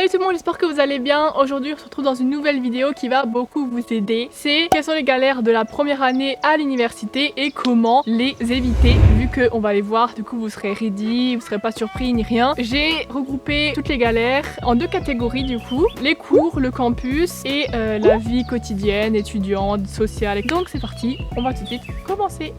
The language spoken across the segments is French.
Salut tout le monde, j'espère que vous allez bien. Aujourd'hui on se retrouve dans une nouvelle vidéo qui va beaucoup vous aider. C'est quelles sont les galères de la première année à l'université et comment les éviter. Vu qu'on va les voir, du coup vous serez ready, vous serez pas surpris ni rien. J'ai regroupé toutes les galères en deux catégories du coup. Les cours, le campus et la vie quotidienne, étudiante, sociale. Donc c'est parti, on va tout de suite commencer.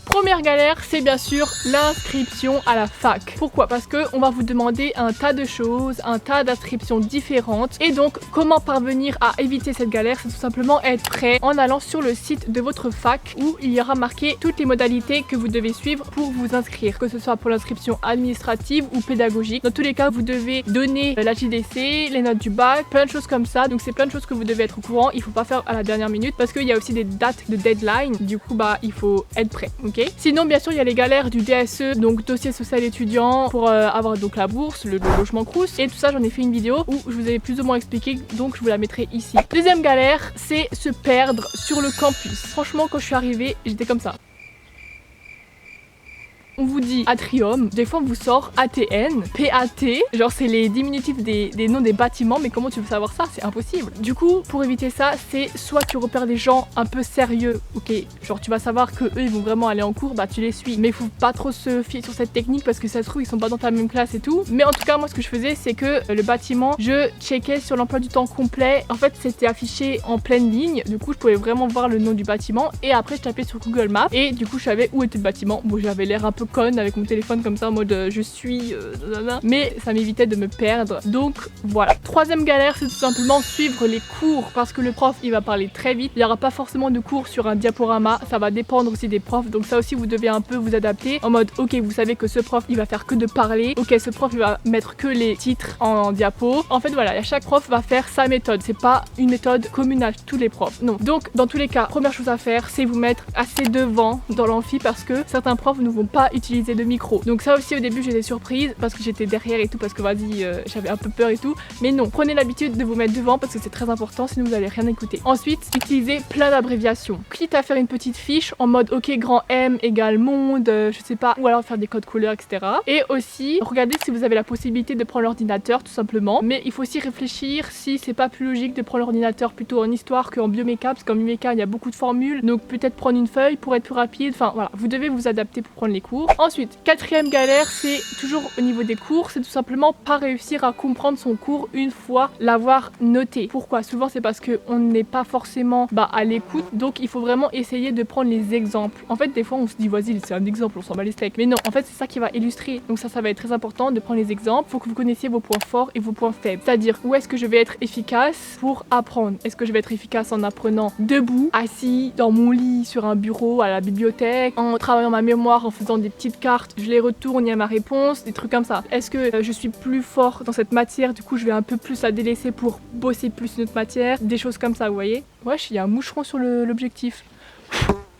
Première galère, c'est bien sûr l'inscription à la fac. Pourquoi? Parce que on va vous demander un tas de choses, un tas d'inscriptions différentes. Et donc, comment parvenir à éviter cette galère? C'est tout simplement être prêt en allant sur le site de votre fac où il y aura marqué toutes les modalités que vous devez suivre pour vous inscrire. Que ce soit pour l'inscription administrative ou pédagogique. Dans tous les cas, vous devez donner la JDC, les notes du bac, plein de choses comme ça. Donc c'est plein de choses que vous devez être au courant. Il faut pas faire à la dernière minute parce qu'il y a aussi des dates de deadline. Du coup, il faut être prêt. Ok? Sinon, bien sûr, il y a les galères du DSE, donc dossier social étudiant, pour avoir donc la bourse, le logement Crous. Et tout ça, j'en ai fait une vidéo où je vous ai plus ou moins expliqué, donc je vous la mettrai ici. Deuxième galère, c'est se perdre sur le campus. Franchement, quand je suis arrivée, j'étais comme ça. On vous dit atrium, des fois on vous sort ATN, PAT, genre c'est les diminutifs des noms des bâtiments, mais comment tu veux savoir ça? C'est impossible. Du coup, pour éviter ça, c'est soit tu repères des gens un peu sérieux, ok, genre tu vas savoir que eux ils vont vraiment aller en cours, tu les suis, mais il faut pas trop se fier sur cette technique parce que ça se trouve ils sont pas dans ta même classe et tout. Mais en tout cas, moi ce que je faisais, c'est que le bâtiment, je checkais sur l'emploi du temps complet. En fait, c'était affiché en pleine ligne, du coup je pouvais vraiment voir le nom du bâtiment et après je tapais sur Google Maps et du coup je savais où était le bâtiment. Bon, j'avais l'air un peu conne avec mon téléphone comme ça en mode je suis mais ça m'évitait de me perdre, donc voilà. Troisième galère, c'est tout simplement suivre les cours parce que le prof il va parler très vite, il n'y aura pas forcément de cours sur un diaporama, ça va dépendre aussi des profs, donc ça aussi vous devez un peu vous adapter en mode ok, vous savez que ce prof il va faire que de parler, ok, ce prof il va mettre que les titres en diapo. En fait voilà, chaque prof va faire sa méthode, c'est pas une méthode commune à tous les profs, non. Donc dans tous les cas, première chose à faire, c'est vous mettre assez devant dans l'amphi parce que certains profs ne vont pas utiliser de micro. Donc ça aussi au début j'étais surprise parce que j'étais derrière et tout, parce que vas-y j'avais un peu peur et tout, mais non, prenez l'habitude de vous mettre devant parce que c'est très important, sinon vous allez rien écouter. Ensuite, utilisez plein d'abréviations, quitte à faire une petite fiche en mode ok, grand M égale monde, je sais pas, ou alors faire des codes couleurs, etc. Et aussi regardez si vous avez la possibilité de prendre l'ordinateur tout simplement, mais il faut aussi réfléchir si c'est pas plus logique de prendre l'ordinateur plutôt en histoire qu'en bioméca, parce qu'en bioméca il y a beaucoup de formules, donc peut-être prendre une feuille pour être plus rapide. Enfin voilà, vous devez vous adapter pour prendre les cours. Ensuite, quatrième galère, c'est toujours au niveau des cours, c'est tout simplement pas réussir à comprendre son cours une fois l'avoir noté. Pourquoi? Souvent c'est parce qu'on n'est pas forcément à l'écoute, donc il faut vraiment essayer de prendre les exemples. En fait des fois on se dit vas-y c'est un exemple, on s'en bat les steaks, mais non, en fait c'est ça qui va illustrer, donc ça va être très important de prendre les exemples. Il faut que vous connaissiez vos points forts et vos points faibles, c'est-à-dire où est-ce que je vais être efficace pour apprendre. Est-ce que je vais être efficace en apprenant debout, assis, dans mon lit, sur un bureau, à la bibliothèque, en travaillant ma mémoire, en faisant des petites cartes, je les retourne, il y a ma réponse, des trucs comme ça. Est-ce que je suis plus fort dans cette matière, du coup je vais un peu plus la délaisser pour bosser plus une autre matière, des choses comme ça, vous voyez. Wesh, il y a un moucheron sur l'objectif.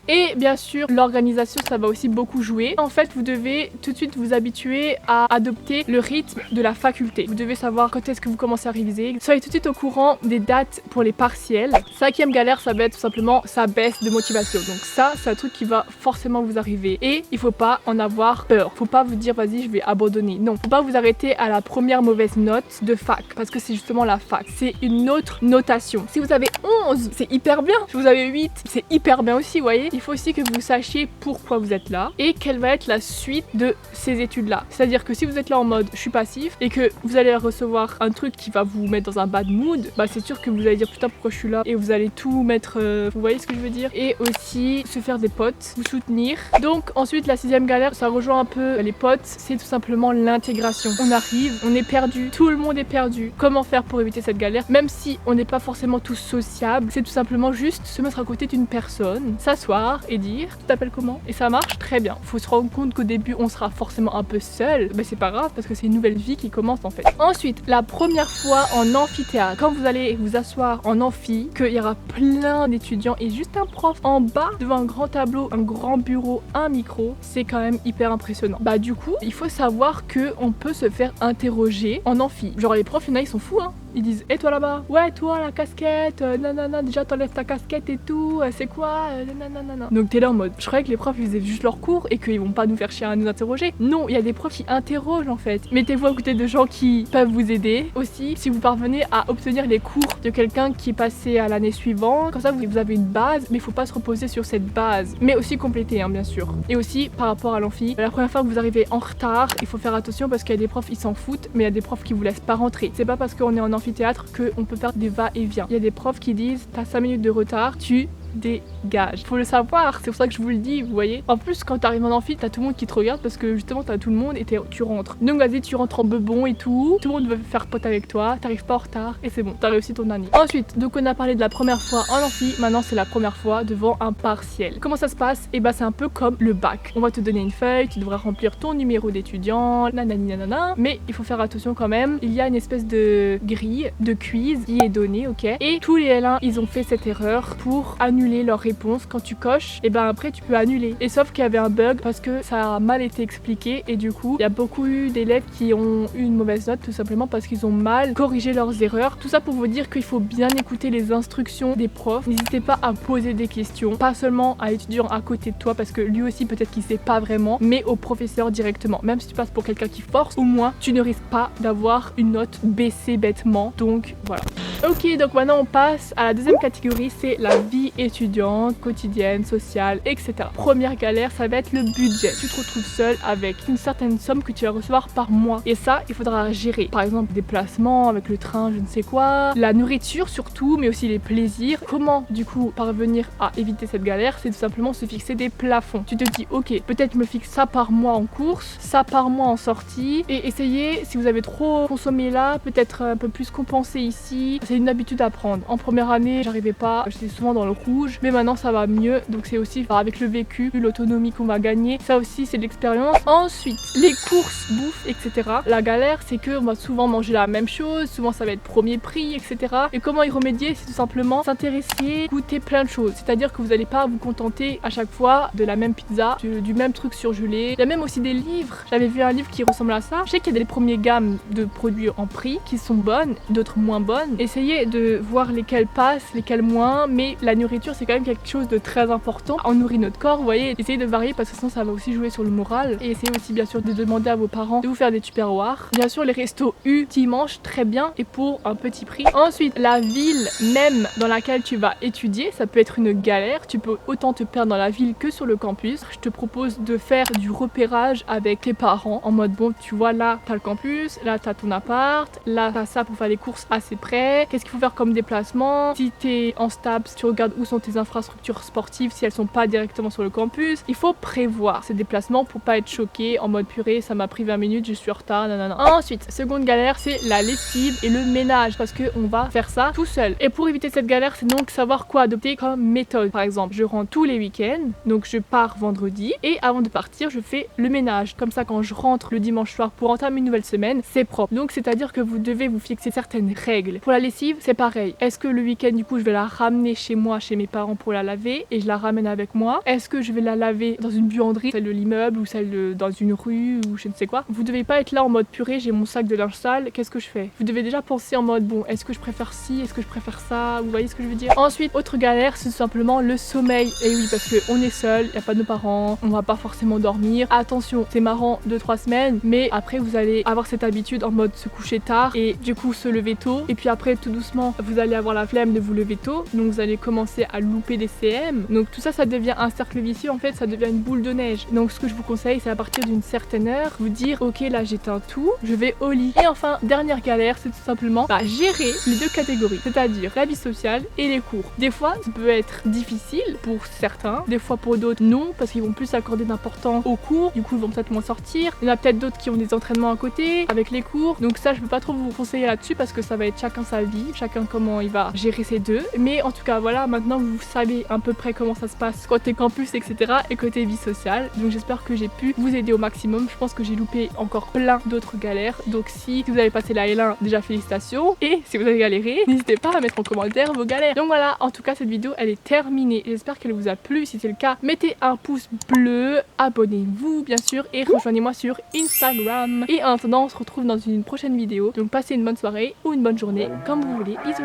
Et bien sûr, l'organisation, ça va aussi beaucoup jouer. En fait, vous devez tout de suite vous habituer à adopter le rythme de la faculté. Vous devez savoir quand est-ce que vous commencez à réviser. Soyez tout de suite au courant des dates pour les partiels. Cinquième galère, ça va être tout simplement sa baisse de motivation. Donc ça, c'est un truc qui va forcément vous arriver. Et il faut pas en avoir peur. Faut pas vous dire vas-y, je vais abandonner. Non, faut pas vous arrêter à la première mauvaise note de fac. Parce que c'est justement la fac. C'est une autre notation. Si vous avez 11, c'est hyper bien. Si vous avez 8, c'est hyper bien aussi, vous voyez. Il faut aussi que vous sachiez pourquoi vous êtes là et quelle va être la suite de ces études-là. C'est-à-dire que si vous êtes là en mode je suis passif et que vous allez recevoir un truc qui va vous mettre dans un bad mood, c'est sûr que vous allez dire putain pourquoi je suis là, et vous allez tout mettre, vous voyez ce que je veux dire. Et aussi se faire des potes, vous soutenir. Donc ensuite la sixième galère, ça rejoint un peu les potes, c'est tout simplement l'intégration. On arrive, on est perdu, tout le monde est perdu. Comment faire pour éviter cette galère? Même si on n'est pas forcément tous sociables, c'est tout simplement juste se mettre à côté d'une personne, s'asseoir et dire tu t'appelles comment, et ça marche très bien. Faut se rendre compte qu'au début on sera forcément un peu seul, mais c'est pas grave parce que c'est une nouvelle vie qui commence en fait. Ensuite, la première fois en amphithéâtre, quand vous allez vous asseoir en amphi, qu'il y aura plein d'étudiants et juste un prof en bas devant un grand tableau, un grand bureau, un micro, c'est quand même hyper impressionnant. Du coup il faut savoir que on peut se faire interroger en amphi. Genre les profs, il y en a ils sont fous hein. Ils disent et toi là-bas, ouais toi la casquette, nanana, déjà t'enlèves ta casquette et tout, c'est quoi, nanana. Donc t'es là en mode, je croyais que les profs ils faisaient juste leur cours et qu'ils vont pas nous faire chier à nous interroger. Non, il y a des profs qui interrogent en fait. Mettez-vous à côté de gens qui peuvent vous aider aussi si vous parvenez à obtenir les cours de quelqu'un qui est passé à l'année suivante. Comme ça vous avez une base, mais il faut pas se reposer sur cette base, mais aussi compléter bien sûr. Et aussi par rapport à l'amphi, la première fois que vous arrivez en retard, il faut faire attention parce qu'il y a des profs ils s'en foutent, mais il y a des profs qui vous laissent pas rentrer. C'est pas parce qu'on est en amphithéâtre qu'on peut faire des va-et-vient. Il y a des profs qui disent t'as 5 minutes de retard, tu dégage. Faut le savoir, c'est pour ça que je vous le dis, vous voyez. En plus, quand t'arrives en amphi, t'as tout le monde qui te regarde parce que justement t'as tout le monde et tu rentres. Donc vas-y, tu rentres en bebon et tout. Tout le monde veut faire pote avec toi, t'arrives pas en retard et c'est bon, t'as réussi ton année. Ensuite, donc on a parlé de la première fois en amphi, maintenant c'est la première fois devant un partiel. Comment ça se passe? Et bah c'est un peu comme le bac. On va te donner une feuille, tu devras remplir ton numéro d'étudiant, nanani nanana. Mais il faut faire attention quand même, il y a une espèce de grille, de quiz qui est donnée, ok. Et tous les L1, ils ont fait cette erreur pour annuler leur réponse. Quand tu coches, et ben après tu peux annuler. Et sauf qu'il y avait un bug parce que ça a mal été expliqué et du coup il y a beaucoup d'élèves qui ont eu une mauvaise note tout simplement parce qu'ils ont mal corrigé leurs erreurs. Tout ça pour vous dire qu'il faut bien écouter les instructions des profs. N'hésitez pas à poser des questions, pas seulement à l'étudiant à côté de toi parce que lui aussi peut-être qu'il sait pas vraiment, mais au professeur directement. Même si tu passes pour quelqu'un qui force, au moins tu ne risques pas d'avoir une note baissée bêtement. Donc voilà. Ok, donc maintenant on passe à la deuxième catégorie, c'est la vie étudiante, quotidienne, sociale, etc. Première galère, ça va être le budget. Tu te retrouves seul avec une certaine somme que tu vas recevoir par mois. Et ça, il faudra gérer. Par exemple, des placements avec le train, je ne sais quoi, la nourriture surtout, mais aussi les plaisirs. Comment, du coup, parvenir à éviter cette galère? C'est tout simplement se fixer des plafonds. Tu te dis, ok, peut-être je me fixe ça par mois en course, ça par mois en sortie, et essayez, si vous avez trop consommé là, peut-être un peu plus compenser ici. C'est une habitude à prendre. En première année, j'arrivais pas, j'étais souvent dans le rouge, mais maintenant ça va mieux. Donc c'est aussi avec le vécu, l'autonomie qu'on va gagner. Ça aussi, c'est de l'expérience. Ensuite, les courses, bouffe, etc. La galère, c'est qu'on va souvent manger la même chose, souvent ça va être premier prix, etc. Et comment y remédier? C'est tout simplement s'intéresser, goûter plein de choses. C'est-à-dire que vous n'allez pas vous contenter à chaque fois de la même pizza, du même truc surgelé. Il y a même aussi des livres. J'avais vu un livre qui ressemble à ça. Je sais qu'il y a des premières gammes de produits en prix qui sont bonnes, d'autres moins bonnes. Essayez de voir lesquelles passent, lesquelles moins, mais la nourriture c'est quand même quelque chose de très important. On nourrit notre corps, vous voyez, essayez de varier parce que sinon ça va aussi jouer sur le moral. Et essayez aussi bien sûr de demander à vos parents de vous faire des tupperwares. Bien sûr les restos U dimanche très bien et pour un petit prix. Ensuite la ville même dans laquelle tu vas étudier, ça peut être une galère. Tu peux autant te perdre dans la ville que sur le campus. Je te propose de faire du repérage avec tes parents en mode bon tu vois là t'as le campus, là t'as ton appart, là t'as ça pour faire les courses assez près. Qu'est-ce qu'il faut faire comme déplacement? Si t'es en STAPS, tu regardes où sont tes infrastructures sportives si elles sont pas directement sur le campus. Il faut prévoir ces déplacements pour pas être choqué en mode purée, ça m'a pris 20 minutes, je suis en retard, nanana. Ensuite, seconde galère, c'est la lessive et le ménage parce que on va faire ça tout seul. Et pour éviter cette galère, c'est donc savoir quoi adopter comme méthode. Par exemple, je rentre tous les week-ends, donc je pars vendredi et avant de partir, je fais le ménage. Comme ça, quand je rentre le dimanche soir pour entamer une nouvelle semaine, c'est propre. Donc c'est-à-dire que vous devez vous fixer certaines règles. Pour la lessive, c'est pareil. Est-ce que le week-end, du coup, je vais la ramener chez moi, chez mes parents pour la laver et je la ramène avec moi? Est-ce que je vais la laver dans une buanderie, celle de l'immeuble ou celle dans une rue ou je ne sais quoi? Vous devez pas être là en mode purée, j'ai mon sac de linge sale, qu'est-ce que je fais? Vous devez déjà penser en mode bon, est-ce que je préfère ci, est-ce que je préfère ça? Vous voyez ce que je veux dire? Ensuite, autre galère, c'est tout simplement le sommeil. Et oui, parce qu'on est seul, il n'y a pas de nos parents, on va pas forcément dormir. Attention, c'est marrant 2-3 semaines, mais après vous allez avoir cette habitude en mode se coucher tard et du coup se lever tôt. Et puis après, tout doucement, vous allez avoir la flemme de vous lever tôt, donc vous allez commencer à louper des CM. Donc tout ça, ça devient un cercle vicieux, en fait, ça devient une boule de neige. Donc ce que je vous conseille, c'est à partir d'une certaine heure, vous dire ok là j'éteins tout, je vais au lit. Et enfin, dernière galère, c'est tout simplement gérer les deux catégories, c'est-à-dire la vie sociale et les cours. Des fois, ça peut être difficile pour certains, des fois pour d'autres non, parce qu'ils vont plus accorder d'importance aux cours, du coup ils vont peut-être moins sortir. Il y en a peut-être d'autres qui ont des entraînements à côté avec les cours, donc ça je peux pas trop vous conseiller là-dessus parce que ça va être chacun sa vie, chacun comment il va gérer ces deux. Mais en tout cas voilà, maintenant vous savez à peu près comment ça se passe côté campus, etc. et côté vie sociale. Donc j'espère que j'ai pu vous aider au maximum. Je pense que j'ai loupé encore plein d'autres galères. Donc si vous avez passé la L1, déjà félicitations. Et si vous avez galéré, n'hésitez pas à mettre en commentaire vos galères. Donc voilà, en tout cas cette vidéo elle est terminée. J'espère qu'elle vous a plu. Si c'est le cas, mettez un pouce bleu, abonnez-vous bien sûr et rejoignez-moi sur Instagram. Et en attendant, on se retrouve dans une prochaine vidéo. Donc passez une bonne soirée ou une bonne journée, comme vous voulez. Bisous.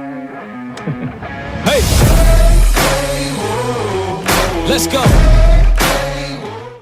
Hey! Let's go!